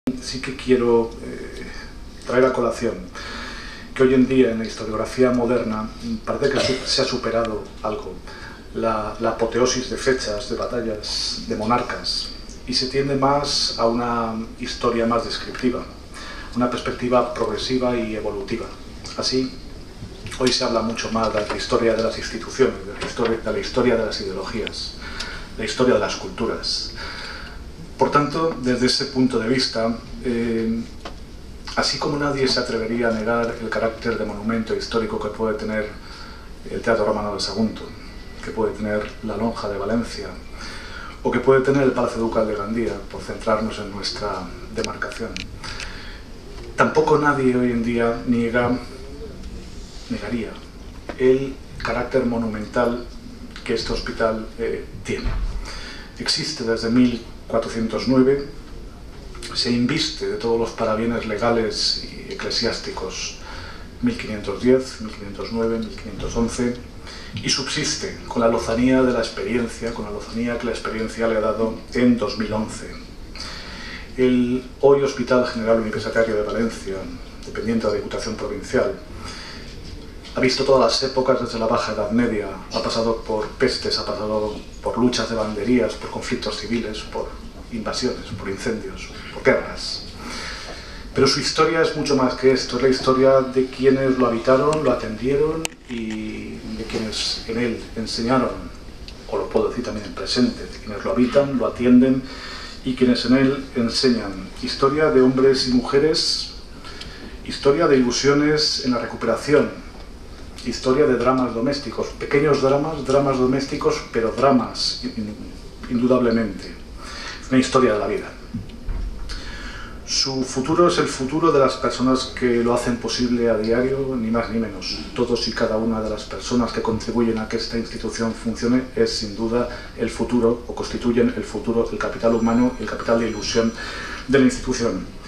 Sí que quiero traer a colación que hoy en día en la historiografía moderna parece que se ha superado algo, la apoteosis de fechas, de batallas, de monarcas, y se tiende más a una historia más descriptiva, una perspectiva progresiva y evolutiva. Así, hoy se habla mucho más de la historia de las instituciones, de la historia de las ideologías, la historia de las culturas. Por tanto, desde ese punto de vista, así como nadie se atrevería a negar el carácter de monumento histórico que puede tener el Teatro Romano del Sagunto, que puede tener la Lonja de Valencia, o que puede tener el Palacio Ducal de Gandía, por centrarnos en nuestra demarcación, tampoco nadie hoy en día negaría el carácter monumental que este hospital tiene. Existe desde 1409, se inviste de todos los parabienes legales y eclesiásticos 1510, 1509, 1511 y subsiste con la lozanía de la experiencia, con la lozanía que la experiencia le ha dado en 2011. El hoy Hospital General Universitario de Valencia, dependiente de la Diputación Provincial, ha visto todas las épocas desde la Baja Edad Media, ha pasado por pestes, ha pasado por luchas de banderías, por conflictos civiles, por invasiones, por incendios, por guerras. Pero su historia es mucho más que esto, es la historia de quienes lo habitaron, lo atendieron y de quienes en él enseñaron, o lo puedo decir también en presente, de quienes lo habitan, lo atienden y quienes en él enseñan. Historia de hombres y mujeres, historia de ilusiones en la recuperación, historia de dramas domésticos, pequeños dramas domésticos, pero dramas, indudablemente. Es una historia de la vida. Su futuro es el futuro de las personas que lo hacen posible a diario, ni más ni menos. Todos y cada una de las personas que contribuyen a que esta institución funcione es sin duda el futuro, o constituyen el futuro, el capital humano y el capital de ilusión de la institución.